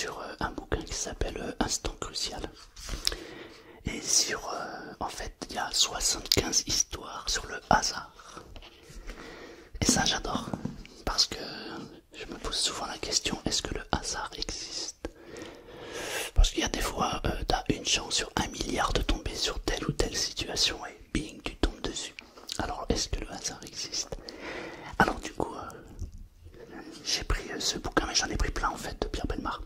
sur un bouquin qui s'appelle Instant Crucial. Et sur, en fait, il y a 75 histoires sur le hasard. Et ça, j'adore. Parce que je me pose souvent la question, est-ce que le hasard existe? Parce qu'il y a des fois, t'as une chance sur 1 milliard de tomber sur telle ou telle situation et bing, tu tombes dessus. Alors, est-ce que le hasard existe? Alors du coup, j'ai pris ce bouquin, mais j'en ai pris plein en fait de Pierre Bellemare.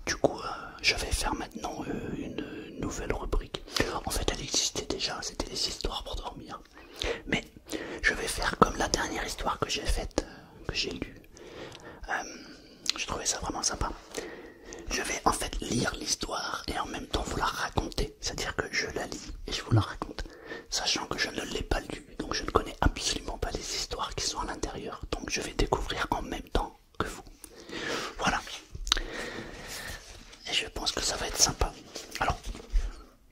Du coup, je vais faire maintenant une nouvelle rubrique. En fait, elle existait déjà, c'était des histoires pour dormir. Mais je vais faire comme la dernière histoire que j'ai faite, que j'ai lue. Je trouvais ça vraiment sympa. Je vais en fait lire l'histoire et en même temps vous la raconter. C'est-à-dire que je la lis et je vous la raconte. Sachant que je ne l'ai pas lue, donc je ne connais absolument pas les histoires qui sont à l'intérieur. Donc je vais découvrir en même temps que vous. Voilà. Et je pense que ça va être sympa. Alors,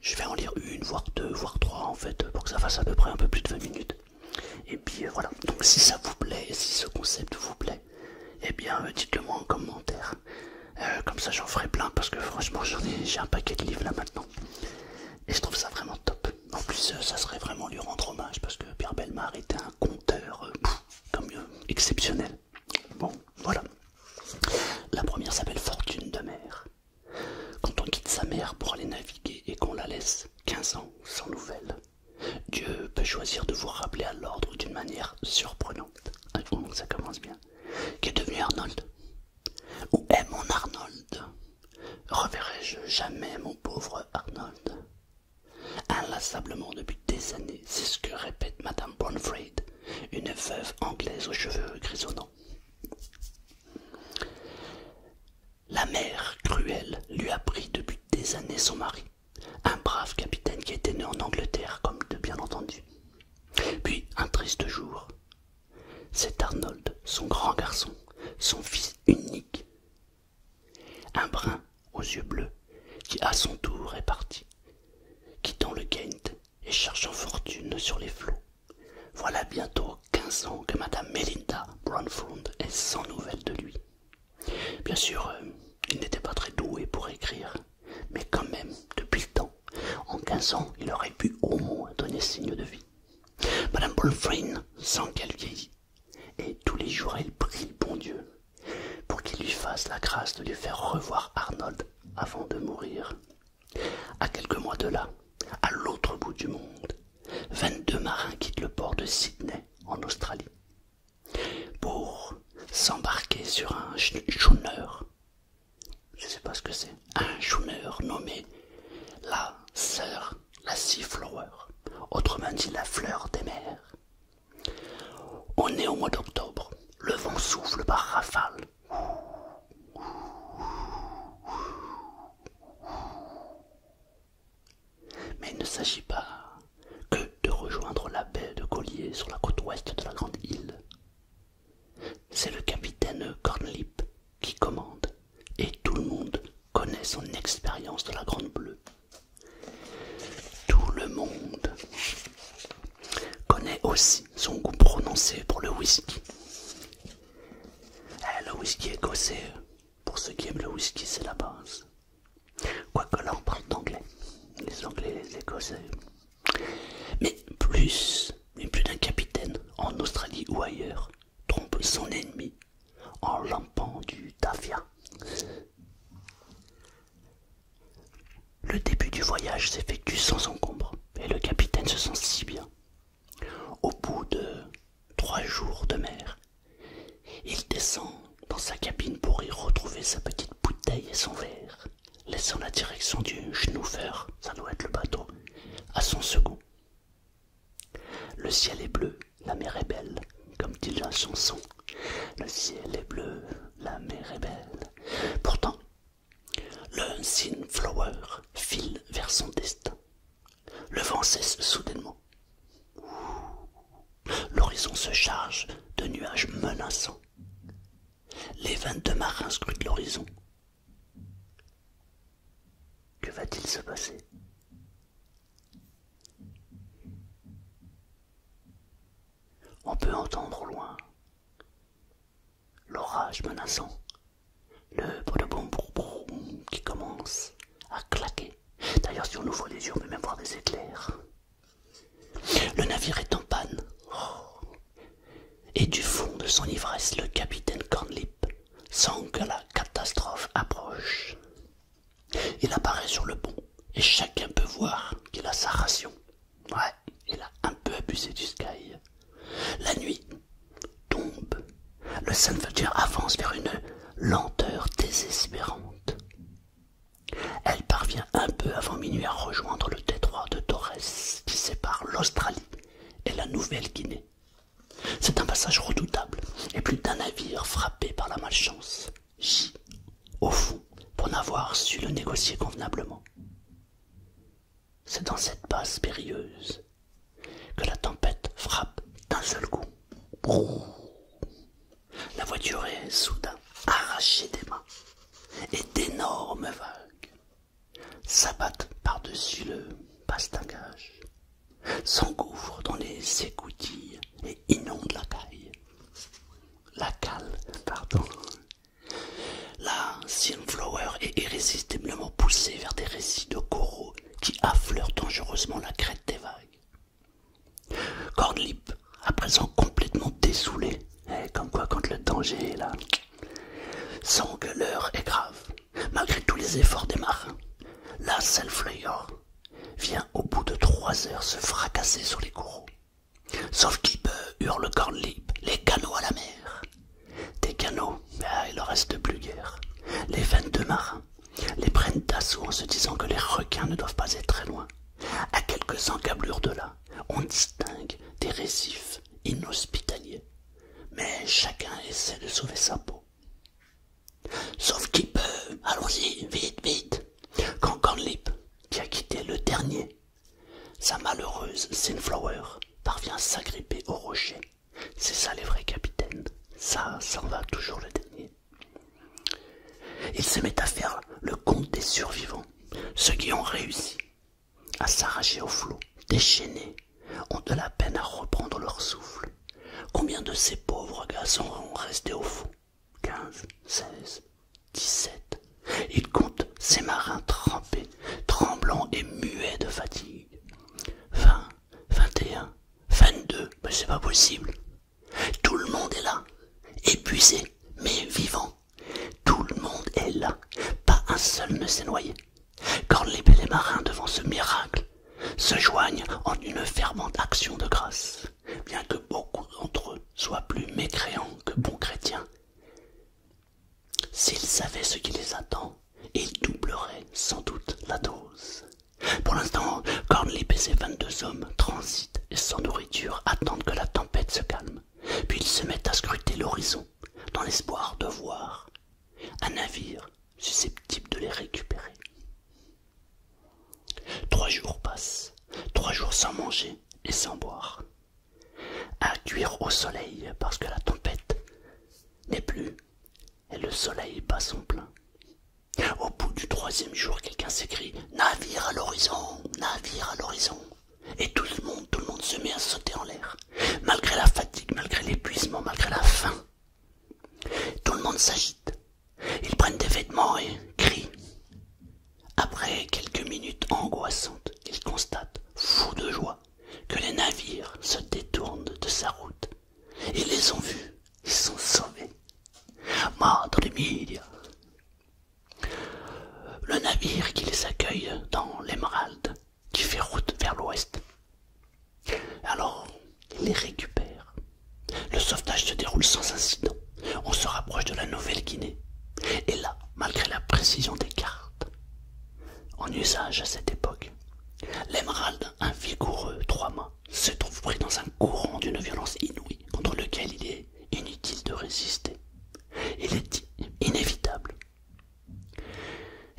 je vais en lire une, voire deux, voire trois en fait, pour que ça fasse à peu près un peu plus de 20 minutes. Et puis voilà. Donc si ça vous plaît, si ce concept vous plaît, eh bien dites-le moi en commentaire. Comme ça j'en ferai plein parce que franchement j'ai un paquet de livres là maintenant. Et je trouve ça vraiment top. En plus ça serait vraiment lui rendre hommage parce que Pierre Bellemare était un conteur exceptionnel. Bon voilà. La première s'appelle Fortune de mer. Quand on quitte sa mère pour aller naviguer et qu'on la laisse 15 ans sans nouvelles, Dieu peut choisir de vous rappeler à l'ordre d'une manière surprenante. Oh, ça commence bien. Qu'est devenu Arnold? Où est mon Arnold? Reverrai-je jamais mon pauvre Arnold? Inlassablement depuis des années, c'est ce que répète Madame Bonfrade, une veuve anglaise aux cheveux grisonnants. La mère cruelle lui a pris depuis des années son mari, un brave capitaine qui était né en Angleterre comme de bien entendu. Puis un triste jour, c'est Arnold, son grand garçon, son fils unique, un brun aux yeux bleus, qui à son tour est parti, quittant le Kent et cherchant fortune sur les flots. Voilà bientôt 15 ans que Madame Melinda Brownfond est sans nouvelles de lui. Bien sûr, il n'était pas très doué pour écrire, mais quand même, depuis le temps, en 15 ans, il aurait pu au moins donner signe de vie. Madame Brownfond sent qu'elle vieillit, et tous les jours elle prie le bon Dieu pour qu'il lui fasse la grâce de lui faire revoir Arnold avant de mourir. À quelques mois de là, à l'autre bout du monde, 22 marins quittent le port de Sydney en Australie pour s'embarquer sur un schooner. Je ne sais pas ce que c'est. Un schooner nommé la Sir Lassie Flower, autrement dit la fleur des mers. On est au mois d'octobre, le vent souffle par rafales. Mais il ne s'agit pas que de rejoindre la baie de Collier sur la côte ouest de la grande île. C'est le capitaine Cornlip qui commande, et tout le monde connaît son expérience de la Grande Bleue. Tout le monde connaît aussi son goût prononcé pour le whisky. Le whisky écossais, pour ceux qui aiment le whisky, c'est la base. Quoique là on parle d'anglais, les anglais, les écossais. Mais plus d'un capitaine, en Australie ou ailleurs, trompe son ennemi en lampant du tafia. Le début du voyage s'effectue sans encombre, et le capitaine se sent si bien. Au bout de 3 jours de mer, il descend dans sa cabine pour y retrouver sa petite bouteille et son verre, laissant la direction du Schnuffer, ça doit être le bateau, à son second. Le ciel est bleu, la mer est belle, comme dit la chanson. Le ciel est bleu, la mer est belle. Pourtant, le Sunflower file vers son destin. Le vent cesse soudainement. L'horizon se charge de nuages menaçants. Les 22 marins scrutent l'horizon. Que va-t-il se passer? On peut entendre au loin l'orage menaçant, le boum boum boum. commence à claquer. D'ailleurs, si on ouvre les yeux, on peut même voir des éclairs. Le navire est en panne. Oh. Et du fond de son ivresse, le capitaine Cornlip sent que la catastrophe approche. Il apparaît sur le pont et chacun peut voir qu'il a sa ration. Ouais, il a un peu abusé du sky. La nuit tombe. Le Sunflower avance vers une lenteur désespérante. Elle parvient un peu avant minuit à rejoindre le détroit de Torres qui sépare l'Australie et la Nouvelle-Guinée. C'est un passage redoutable et plus d'un navire frappé par la malchance gît au fond pour n'avoir su le négocier convenablement. C'est dans cette passe périlleuse que la tempête frappe d'un seul coup. Brrr. La voiture est soudain arrachée des mains et d'énormes vagues s'abattent par-dessus le bastingage, s'engouffrent dans les écoutilles et inondent la cale. La Sunflower est irrésistiblement poussée vers des récifs de coraux qui affleurent dangereusement la crête des vagues. Cornlip, à présent complètement dessoulé, comme quoi quand le danger est là, sent que l'heure est grave. Malgré tous les efforts des marins, la Sunflower vient au bout de 3 heures se fracasser sur les coraux. Sauf qu'il peut, hurle Cornlip, les canots à la mer. Des canots, il en reste plus guère. Les 22 marins les prennent d'assaut en se disant que les requins ne doivent pas être très loin. À quelques encablures de là, on distingue des récifs inhospitaliers. Mais chacun essaie de sauver sa peau. Sauf qu'il peut, allons-y, vite, vite. Quand Cornlip, qui a quitté le dernier, sa malheureuse Sunflower parvient à s'agripper au rocher. C'est ça les vrais capitaines. Ça en va toujours le dernier. Il se met à faire le compte des survivants. Ceux qui ont réussi à s'arracher au flot, déchaînés, ont de la peine à reprendre leur souffle. Combien de ces pauvres gars sont restés au fond? 15, 16, 17. Il compte ces marins trempés, tremblants et muets de fatigue. 20, 21, 22, mais c'est pas possible. Tout le monde est là, épuisé, mais vivant. Tout le monde est là, pas un seul ne s'est noyé. Cornlip et les marins, devant ce miracle, se joignent en une fervente action de grâce, bien que beaucoup d'entre eux soient plus mécréants que bons chrétiens. S'ils savaient ce qui les attend, ils doubleraient sans doute la dose. Pour l'instant, Cornlip et ses 22 hommes transitent et sans nourriture attendent que la tempête se calme. Puis ils se mettent à scruter l'horizon, dans l'espoir de voir un navire susceptible de les récupérer. 3 jours passent, 3 jours sans manger et sans boire, à cuire au soleil parce que la tempête n'est plus et le soleil bat son plein. Au bout du 3e jour, quelqu'un s'écrie « Navire à l'horizon, navire à l'horizon !» Et tout le monde se met à sauter en l'air. Malgré la fatigue, malgré l'épuisement, malgré la faim. Tout le monde s'agite. Ils prennent des vêtements et crient. Après quelques minutes angoissantes, ils constatent, fous de joie, que les navires se détournent de sa route. Ils les ont vus, ils sont sauvés. Madre mia! Le navire qui les accueille dans l'Emerald, qui fait route vers l'ouest. Alors, il les récupère. Le sauvetage se déroule sans incident. On se rapproche de la Nouvelle-Guinée. Et là, malgré la précision des cartes, en usage à cette époque, l'Emerald, un vigoureux 3 mâts, se trouve pris dans un courant d'une violence inouïe contre lequel il est inutile de résister. Il est inévitable.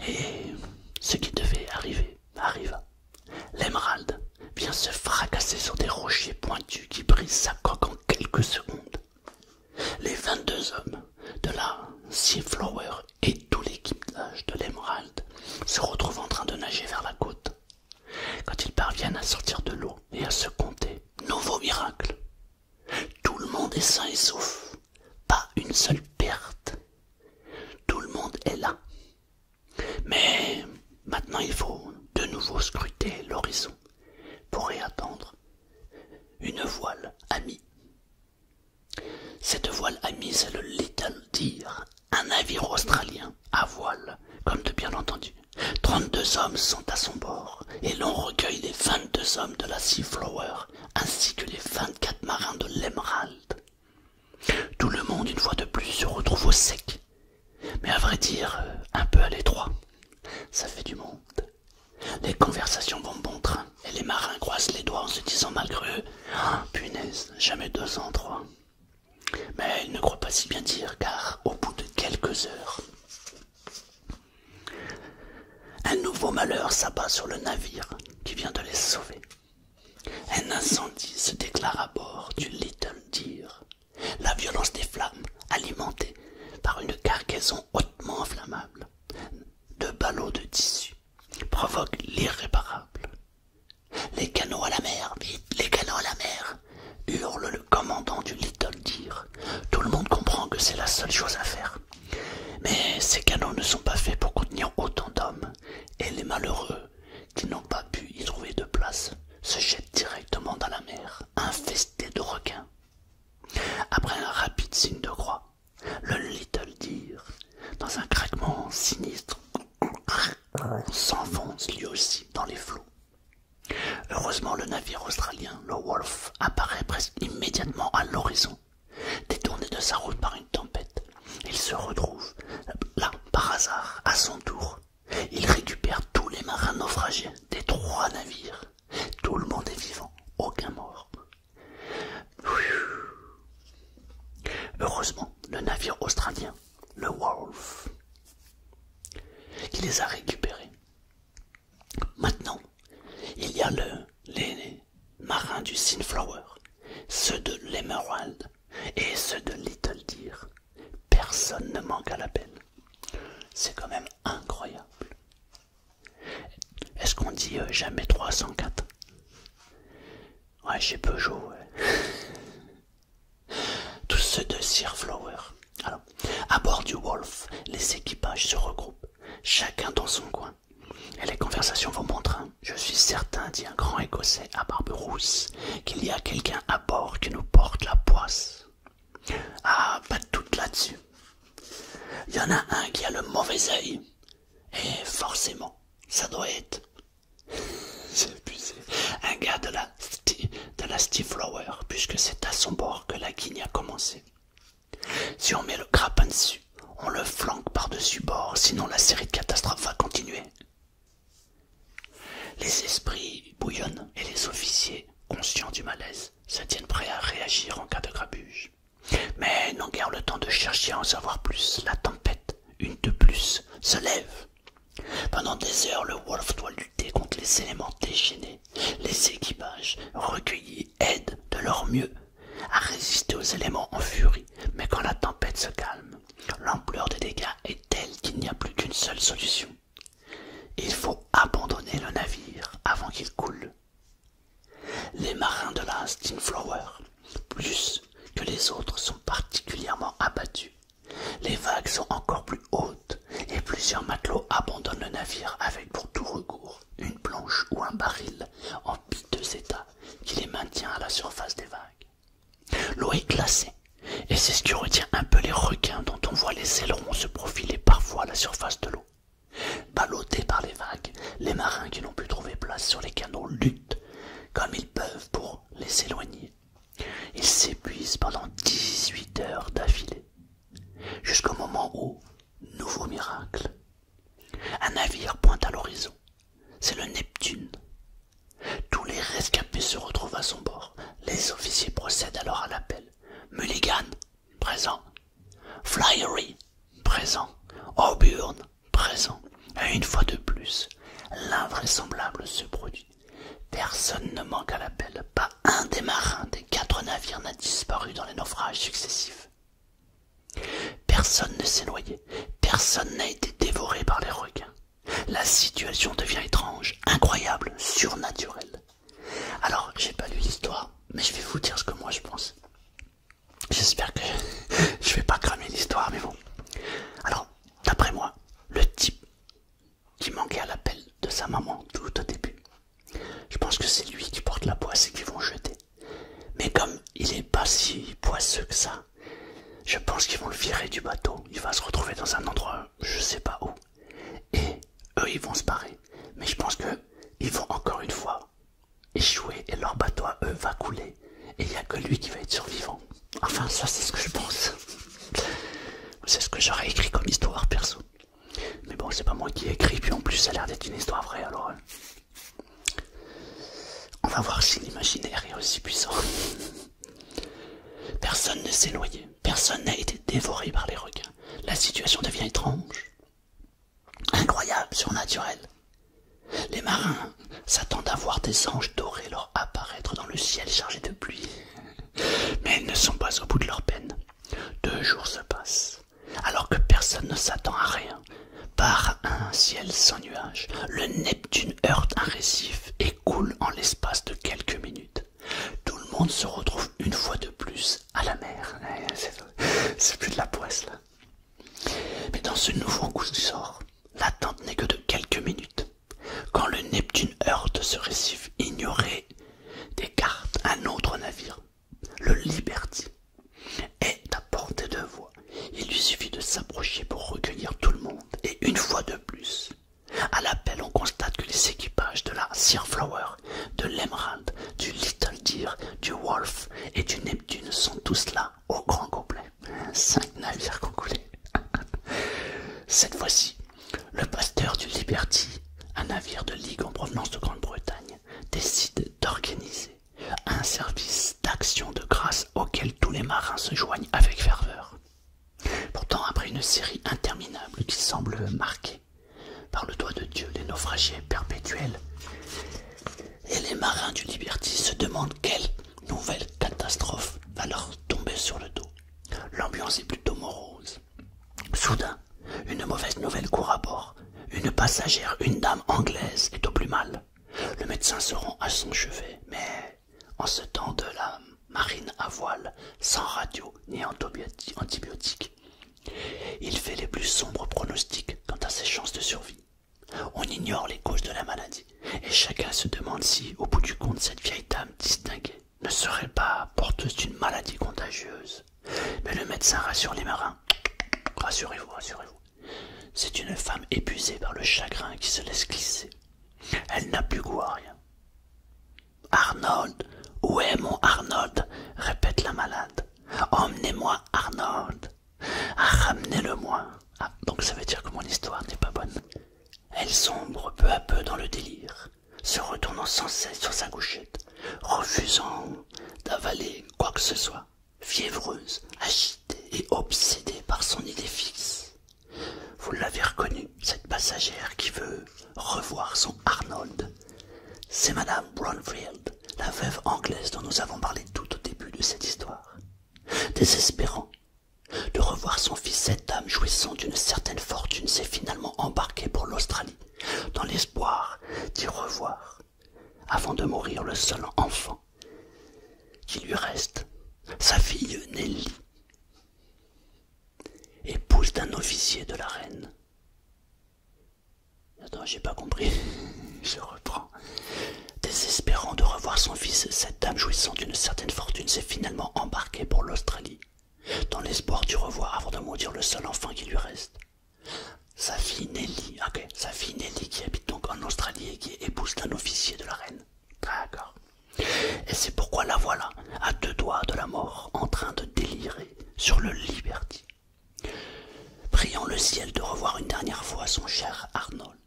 Et ce qui devait arriver arriva. L'Emerald vient se fracasser sur des rochers pointus qui brisent sa coque en quelques secondes. Les 22 hommes de la Sunflower et tout l'équipage de l'Emerald se retrouvent en train de nager vers la côte. Quand ils parviennent à sortir de l'eau et à se compter, nouveau miracle. Tout le monde est sain et sauf. Pas une seule perte. Tout le monde est là. Mais Maintenant, il faut de nouveau scruter l'horizon pour y attendre une voile amie. Cette voile amie, c'est le Little Deer, un navire australien à voile, comme de bien entendu. 32 hommes sont à son bord, et l'on recueille les 22 hommes de la Seaflower, ainsi que les 24 marins de l'Emerald. Tout le monde, une fois de plus, se retrouve au sec, mais à vrai dire, un peu à l'étroit. Ça fait du monde. Les conversations vont bon train, et les marins croisent les doigts en se disant malgré eux, ah, punaise, jamais 203. Mais ils ne croient pas si bien dire, car au bout de quelques heures, un nouveau malheur s'abat sur le navire qui vient de les sauver. Un incendie se déclare à bord du Little Deer. La violence des flammes, alimentée par une cargaison hautement inflammable de ballots de tissu, provoque l'irréparable. Les canots à la mer, vite, les canots à la mer, hurle le commandant du Little Deer. Tout le monde comprend que c'est la seule chose à faire. Mais ces canots ne sont pas faits pour contenir autant d'hommes, et les malheureux qui n'ont pas pu y trouver de place se jettent directement dans la mer, infestés de requins. Après un rapide signe de croix, le Little Deer, dans un craquement sinistre, s'enfonce lui aussi dans les flots. Heureusement, le navire australien, le Wolf, apparaît presque immédiatement à l'horizon. Détourné de sa route par une tempête, il se retrouve là, par hasard, à son tour. Il récupère tous les marins naufragés des 3 navires. Tout le monde est vivant, aucun mort. Heureusement, le navire australien, le Wolf, qui les a récupérés. Maintenant, il y a les marins du Sunflower, ceux de l'Emerald et ceux de Little Deer. Personne ne manque à l'appel. C'est quand même incroyable. Est-ce qu'on dit jamais 304? Ouais, chez Peugeot, ouais. Tous ceux de Seaflower. Alors, à bord du Wolf, les équipages se regroupent, chacun dans son coin. Et les conversations vont bon train. Je suis certain, dit un grand Écossais à barbe rousse, qu'il y a quelqu'un à bord qui nous porte la poisse. Ah, pas de doute là-dessus. Il y en a un qui a le mauvais œil. Et forcément, ça doit être un gars de la Seaflower, puisque c'est à son bord que la guigne a commencé. Si on met le grappin dessus, on le flanque par-dessus bord, sinon la série de catastrophes va continuer. Les esprits bouillonnent et les officiers, conscients du malaise, se tiennent prêts à réagir en cas de grabuge. Mais n'ont guère le temps de chercher à en savoir plus. La tempête, une de plus, se lève. Pendant des heures, le Wolf doit lutter contre les éléments déchaînés. Les équipages, recueillis, aident de leur mieux à résister aux éléments en furie. Mais quand la tempête se calme, l'ampleur des dégâts est telle qu'il n'y a plus qu'une seule solution. Il faut abandonner le navire avant qu'il coule. Les marins de la Sunflower, plus que les autres, sont particulièrement abattus. Les vagues sont encore plus hautes et plusieurs matelots abandonnent le navire avec pour tout recours une planche ou un baril en piteux état qui les maintient à la surface des vagues. L'eau est glacée et c'est ce qui retient un peu les requins dont on voit les ailerons se profiler parfois à la surface de l'eau. Ballottés par les vagues, les marins qui n'ont pu trouver place sur les canaux luttent comme ils peuvent pour les éloigner. Ils s'épuisent pendant 18 heures d'affilée, jusqu'au moment où, nouveau miracle, un navire pointe à l'horizon. C'est le Neptune. Tous les rescapés se retrouvent à son bord. Les officiers procèdent alors à l'appel. Mulligan, présent. Flyery, présent. Auburn, présent. Et une fois de plus, l'invraisemblable se produit. Personne ne manque à l'appel. Pas un des marins des 4 navires n'a disparu dans les naufrages successifs. Personne ne s'est noyé. Personne n'a été dévoré par les requins. La situation devient étrange, incroyable, surnaturelle. Alors, j'ai pas lu l'histoire, mais je vais vous dire ce que moi je pense. J'espère que je vais pas cramer l'histoire, mais bon. Alors, d'après moi, le type qui manquait à l'appel il va se retrouver dans un endroit, je sais pas où. Et eux, ils vont se barrer. Mais je pense que ils vont encore une fois échouer et leur bateau à eux va couler. Et il n'y a que lui qui va être survivant. Enfin, ça c'est ce que je pense. C'est ce que j'aurais écrit comme histoire perso. Mais bon, c'est pas moi qui ai écrit, puis en plus ça a l'air d'être une histoire vraie, alors... on va voir si l'imaginaire est aussi puissant. Personne ne s'est noyé, personne n'a été dévoré par les requins. La situation devient étrange. Incroyable, surnaturel. Les marins s'attendent à voir des anges dorés leur apparaître dans le ciel chargé de pluie. Mais ils ne sont pas au bout de leur peine. 2 jours se passent, alors que personne ne s'attend à rien. Par un ciel sans nuages, le Neptune heurte un récif et coule en l'espace de quelques minutes. Tout le monde se retrouve une fois de plus à la mer. C'est plus de la poisse là. Mais dans ce nouveau coup de sort, l'attente n'est que de quelques minutes. Quand le Neptune heurte ce récif ignoré des cartes, un autre navire, le Liberty, est à portée de voix. Il lui suffit de s'approcher pour recueillir tout le monde. Et une fois de plus, à l'appel, on constate que les équipages de la Seaflower, de l'Emerald, du Little Deer, du Wolf et du Neptune sont tous là, au grand complet. 5 navires qui ont coulé. Cette fois-ci, le pasteur du Liberty, un navire de ligue en provenance de Grande-Bretagne, décide d'organiser un service d'action de grâce auquel tous les marins se joignent avec ferveur. Pourtant, après une série interminable qui semble marquée par le doigt de Dieu, les naufragés perpétuels, et les marins du Liberty se demandent quelle nouvelle catastrophe va leur tomber sur le dos. L'ambiance est plutôt morose. Soudain, une mauvaise nouvelle court à bord. Une passagère, une dame anglaise, est au plus mal. Le médecin se rend à son chevet, mais en ce temps de la marine à voile, sans radio ni antibiotiques, il fait les plus sombres pronostics quant à ses chances de survie. On ignore les causes de la maladie, et chacun se demande si, au bout du compte, cette vieille dame distinguée ne serait pas porteuse d'une maladie contagieuse. Mais le médecin rassure les marins. Rassurez-vous, rassurez-vous. C'est une femme épuisée par le chagrin qui se laisse glisser. Elle n'a plus goût à rien. « Arnold, où est mon Arnold ?» répète la malade. « Emmenez-moi Arnold. Ramenez-le-moi. » Ah, donc ça veut dire que mon histoire n'est pas bonne. Elle sombre peu à peu dans le délire, se retournant sans cesse sur sa couchette, refusant d'avaler quoi que ce soit, fiévreuse, agitée et obsédée par son idée fixe. Vous l'avez reconnue, cette passagère qui veut revoir son Arnold. C'est Madame Brownfield, la veuve anglaise dont nous avons parlé tout au début de cette histoire. Désespérant de revoir son fils, cette dame jouissant d'une certaine fortune s'est finalement embarquée pour l'Australie, dans l'espoir d'y revoir, avant de mourir, le seul enfant qui lui reste, sa fille Nelly, épouse d'un officier de la reine. Attends, j'ai pas compris, je reprends. Désespérant de revoir son fils, cette dame jouissant d'une certaine fortune s'est finalement embarquée pour l'Australie, dans l'espoir d'y revoir avant de mourir le seul enfant qui lui reste. Sa fille Nelly, ok, sa fille Nelly qui habite donc en Australie et qui est épouse d'un officier de la reine. D'accord. Et c'est pourquoi la voilà, à 2 doigts de la mort, en train de délirer sur le Liberty, priant le ciel de revoir une dernière fois son cher Arnold.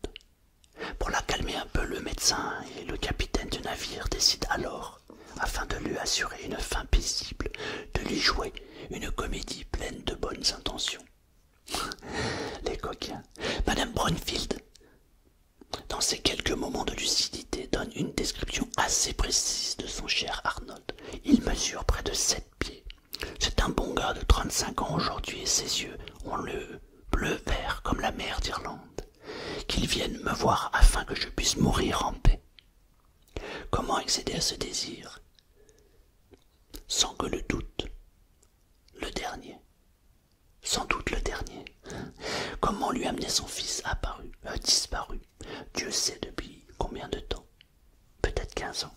Pour la calmer un peu, le médecin et le capitaine du navire décident alors, afin de lui assurer une fin paisible, de lui jouer une comédie pleine de bonnes intentions. Les coquins. Madame Brownfield, dans ces quelques moments de lucidité, donne une description assez précise de son cher Arnold. Il mesure près de 7 pieds. C'est un bon gars de 35 ans aujourd'hui et ses yeux ont le bleu vert comme la mer d'Irlande. Qu'il vienne me voir afin que je puisse mourir en paix. Comment accéder à ce désir sans que le doute, le dernier, sans doute le dernier. Comment lui amener son fils disparu, Dieu sait depuis combien de temps, peut-être 15 ans.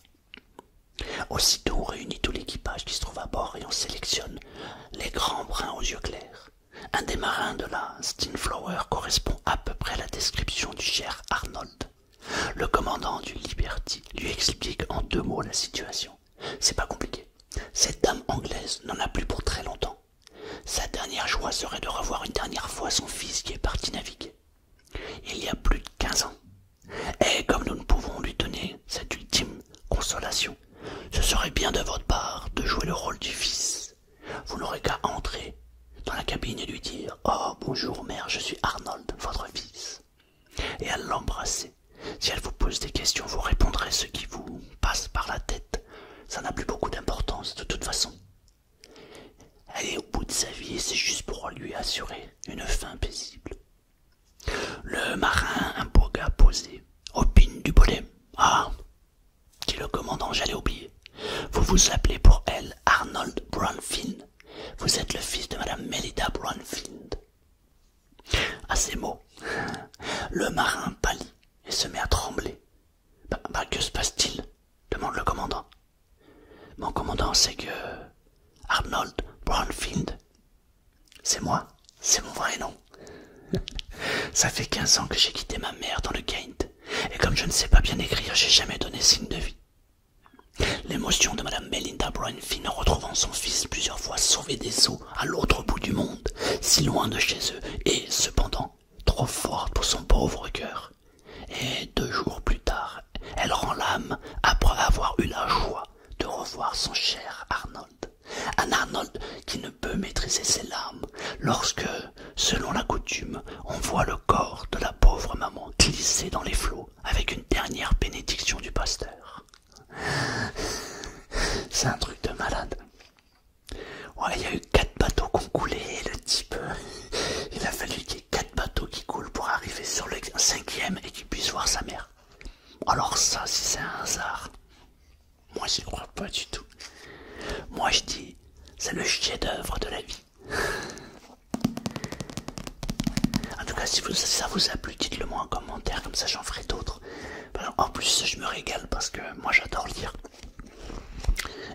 Aussitôt on réunit tout l'équipage qui se trouve à bord et on sélectionne les grands bruns aux yeux clairs, Un des marins de la Stinflower correspond à peu près à la description du cher Arnold. Le commandant du Liberty lui explique en 2 mots la situation. C'est pas compliqué. Cette dame anglaise n'en a plus pour très longtemps. Sa dernière joie serait de revoir une dernière fois son fils qui est parti naviguer. Il y a plus de 15 ans. Et comme nous ne pouvons lui donner cette ultime consolation, ce serait bien de votre part de jouer le rôle du fils. Vous n'aurez qu'à entrer dans la cabine et lui dire « Oh, bonjour mère, je suis Arnold, votre fils. » Et à l'embrasser. Si elle vous pose des questions, vous répondrez ce qui vous passe par la tête. Ça n'a plus beaucoup d'importance de toute façon. Elle est au bout de sa vie et c'est juste pour lui assurer une fin paisible. Le marin, un beau gars posé, opine du bonnet. Ah, dit le commandant, j'allais oublier. Vous vous appelez pour elle Arnold Brownfield. Vous êtes le fils de Madame Melinda Brownfield. À ces mots, le marin pâlit et se met à trembler. Que se passe-t-il? Demande le commandant. Mon commandant, c'est que Arnold Brownfield, c'est moi, c'est mon vrai nom. Ça fait 15 ans que j'ai quitté ma mère dans le Kent, et comme je ne sais pas bien écrire, j'ai jamais donné signe de vie. L'émotion de Madame Melinda Brownfield en retrouvant son fils plusieurs fois sauvé des eaux à l'autre bout du monde, si loin de chez eux, est cependant trop forte pour son pauvre cœur. Et 2 jours plus tard, elle rend l'âme après avoir eu la joie de revoir son cher Arnold. Un Arnold qui ne peut maîtriser ses larmes lorsque, selon la coutume, on voit le corps de la pauvre maman glisser dans les flots avec une dernière bénédiction du pasteur. C'est un truc de malade. Ouais, il y a eu 4 bateaux qui ont coulé et le type, il a fallu qu'il y ait 4 bateaux qui coulent pour arriver sur le 5e et qu'il puisse voir sa mère. Alors ça, si c'est un hasard, moi j'y crois pas du tout. Moi je dis, c'est le chef-d'œuvre de la vie. En tout cas, si ça vous a plu, dites-le moi en commentaire, comme ça j'en ferai d'autres. En plus, je me régale parce que moi j'adore lire.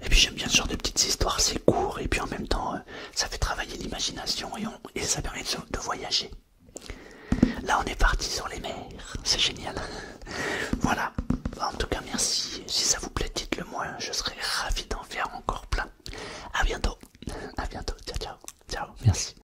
Et puis j'aime bien ce genre de petites histoires, c'est court et puis en même temps, ça fait travailler l'imagination et ça permet de voyager. Là, on est parti sur les mers, c'est génial. Voilà, en tout cas, merci